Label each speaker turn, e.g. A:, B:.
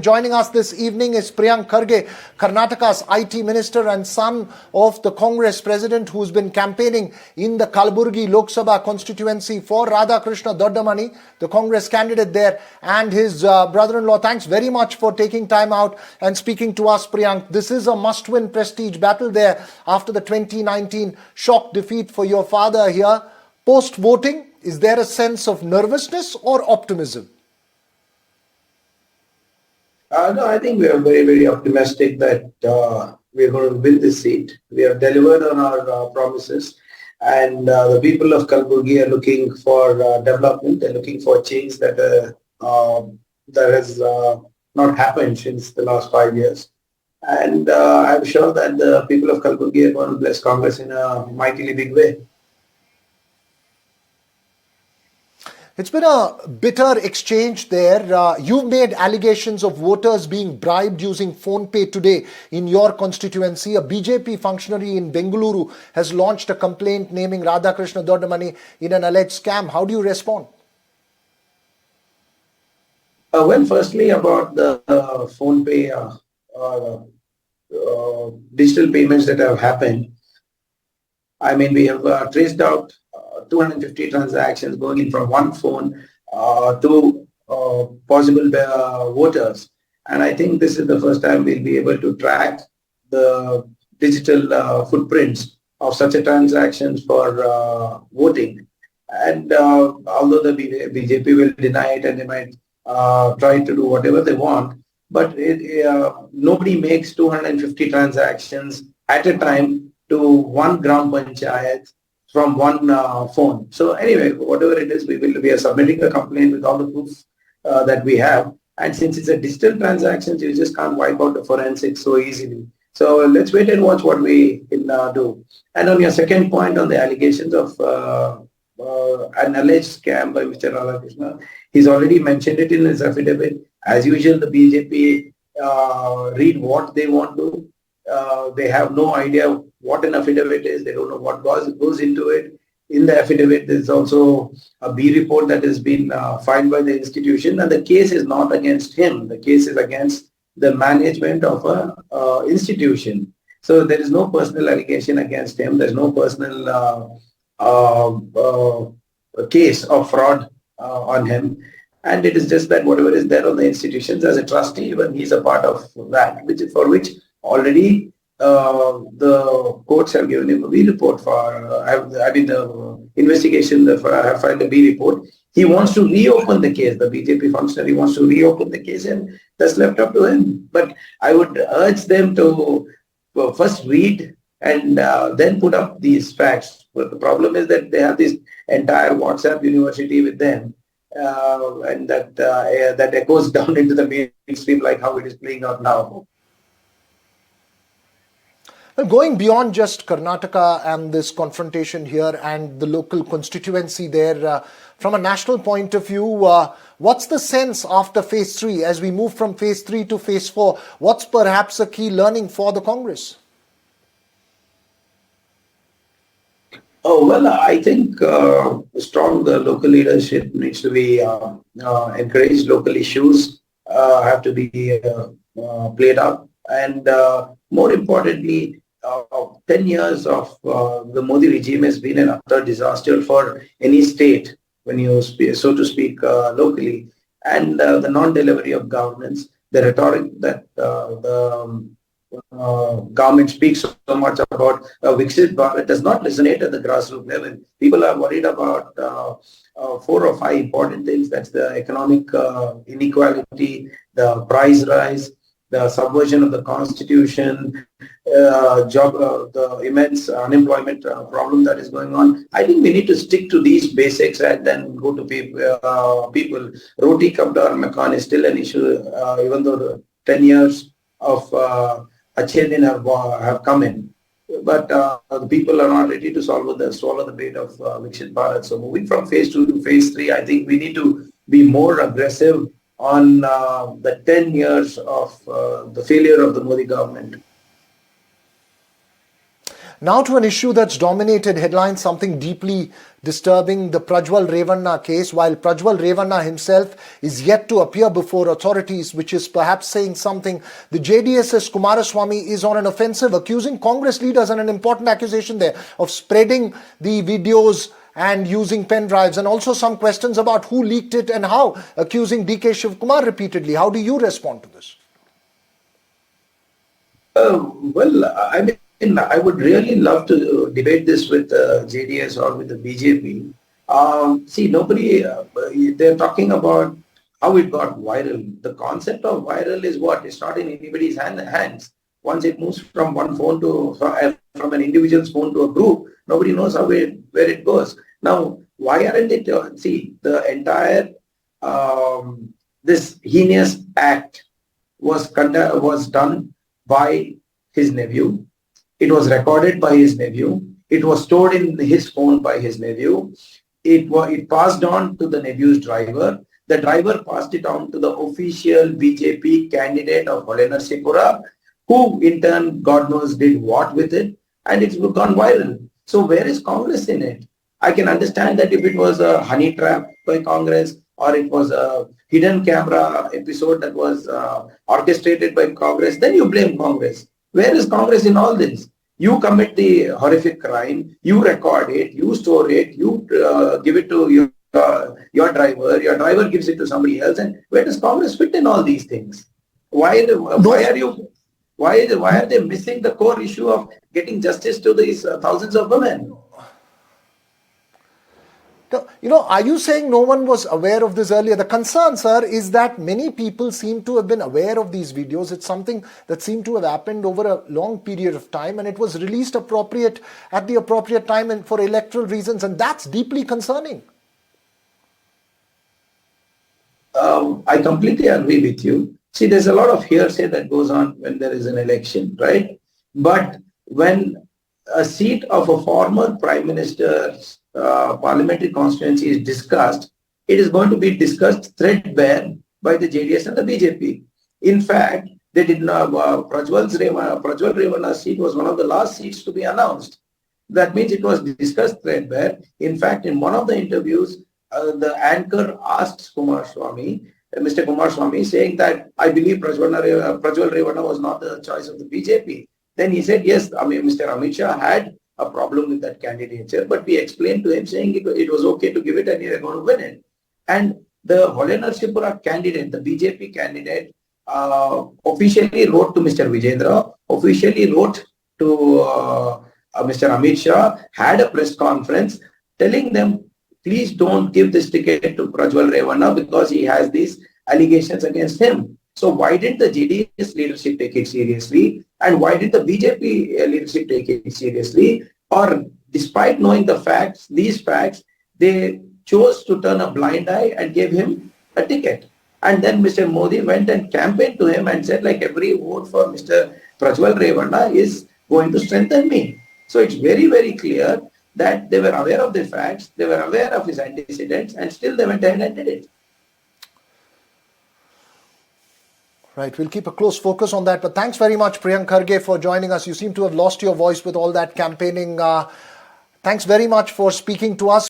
A: Joining us this evening is Priyank Kharge, Karnataka's IT minister and son of the Congress president who's been campaigning in the Kalaburagi Lok Sabha constituency for Radhakrishna Doddamani, the Congress candidate there, and his brother-in-law. Thanks very much for taking time out and speaking to us, Priyank. This is a must-win prestige battle there after the 2019 shock defeat for your father here. Post-voting, is there a sense of nervousness or optimism?
B: No, I think we are very, very optimistic that we are going to win this seat. We have delivered on our promises, and the people of Kalaburagi are looking for development. They're looking for change that has not happened since the last 5 years. And I'm sure that the people of Kalaburagi are going to bless Congress in a mightily big way.
A: It's been a bitter exchange there. You've made allegations of voters being bribed using phone pay today in your constituency. A BJP functionary in Bengaluru has launched a complaint naming Radhakrishna Doddamani in an alleged scam. How do you respond?
B: Well, firstly, about the phone pay digital payments that have happened. I mean, we have traced out 250 transactions going in from one phone to possible voters. And I think this is the first time we'll be able to track the digital footprints of such a transactions for voting. And although the BJP will deny it and they might try to do whatever they want, but nobody makes 250 transactions at a time to one Gram Panchayat from one phone. So anyway, whatever it is, we are submitting a complaint with all the proof that we have. And since it's a digital transactions, you just can't wipe out the forensics so easily. So let's wait and watch what we can do. And on your second point on the allegations of an alleged scam by Mr. Radhakrishna, he's already mentioned it in his affidavit. As usual, the BJP read what they want to. They have no idea what an affidavit is. They don't know what goes into it. In the affidavit, there's also a B report that has been filed by the institution, and the case is not against him. The case is against the management of a institution. So there is no personal allegation against him. There's no personal case of fraud on him. And it is just that whatever is there on the institutions as a trustee, when he's a part of that, for which already the courts have given him a B report for, the investigation, have filed a B report. He wants to reopen the case. The BJP functionary wants to reopen the case, and that's left up to him. But I would urge them to first read and then put up these facts. But the problem is that they have this entire WhatsApp university with them, and that echoes down into the mainstream like how it is playing out now.
A: Well, going beyond just Karnataka and this confrontation here and the local constituency there, from a national point of view, what's the sense after phase 3 as we move from phase 3 to phase 4? What's perhaps a key learning for the Congress?
B: Oh, well, I think strong local leadership needs to be encouraged. Local issues have to be played out. And more importantly, 10 years of the Modi regime has been an utter disaster for any state, when you so to speak, locally. And the non-delivery of governance, the rhetoric that the government speaks so much about Viksit Bharat does not resonate at the grassroots level. People are worried about 4 or 5 important things. That's the economic inequality, the price rise, the subversion of the constitution, the immense unemployment problem that is going on. I think we need to stick to these basics and then go to people. Roti, Kabda, and Makan is still an issue, even though the 10 years of Achhe Din have come in. But the people are not ready to swallow the bait of Viksit Bharat. So moving from phase 2 to phase 3, I think we need to be more aggressive on the 10 years of the failure of the Modi government.
A: Now to an issue that's dominated headlines, something deeply disturbing, the Prajwal Revanna case. While Prajwal Revanna himself is yet to appear before authorities, which is perhaps saying something, the JDS's Kumaraswamy is on an offensive, accusing Congress leaders, and an important accusation there, of spreading the videos and using pen drives, and also some questions about who leaked it and how, accusing DK Shivkumar repeatedly. How do you respond to this?
B: Well, I mean, I would really love to debate this with JDS or with the BJP. See, nobody, they're talking about how it got viral. The concept of viral is what? It's not in anybody's hands. Once it moves from one phone to, from an individual's phone to a group, nobody knows where it goes. Now, why aren't it, see, the entire, this heinous act was done by his nephew. It was recorded by his nephew. It was stored in his phone by his nephew. It passed on to the nephew's driver. The driver passed it on to the official BJP candidate of Sipura, who in turn, God knows, did what with it, and it's gone viral. So where is Congress in it? I can understand that if it was a honey trap by Congress, or it was a hidden camera episode that was orchestrated by Congress, then you blame Congress. Where is Congress in all this? You commit the horrific crime, you record it, you store it, you give it to your driver gives it to somebody else, and where does Congress fit in all these things? Why are they missing the core issue of getting justice to these thousands of women?
A: Are you saying no one was aware of this earlier? The concern, sir, is that many people seem to have been aware of these videos. It's something that seemed to have happened over a long period of time, and it was released at the appropriate time and for electoral reasons, and that's deeply concerning.
B: I completely agree with you. See, there's a lot of hearsay that goes on when there is an election, right? But when a seat of a former prime minister's parliamentary constituency is discussed, it is going to be discussed threadbare by the JDS and the BJP. In fact, they did not. Prajwal Revanna's seat was one of the last seats to be announced. That means it was discussed threadbare. In fact, in one of the interviews, the anchor asked Mr. Kumaraswamy, saying that I believe Prajwal Revanna was not the choice of the BJP. Then he said, yes, Mr. Amit Shah had a problem with that candidature, but we explained to him saying it was okay to give it and he was going to win it. And the Sipura candidate, the BJP candidate, officially wrote to Mr. Vijendra, officially wrote to Mr. Amit Shah, had a press conference telling them, please don't give this ticket to Prajwal Revanna because he has these allegations against him. So why did the JDS leadership take it seriously? And why did the BJP leadership take it seriously? Or despite knowing the facts, these facts, they chose to turn a blind eye and gave him a ticket. And then Mr. Modi went and campaigned to him and said, like, every vote for Mr. Prajwal Revanna is going to strengthen me. So it's very, very clear that they were aware of the facts, they were aware of his antecedents, and still they went ahead and did it.
A: Right, we'll keep a close focus on that. But thanks very much, Priyank Kharge, for joining us. You seem to have lost your voice with all that campaigning. Thanks very much for speaking to us.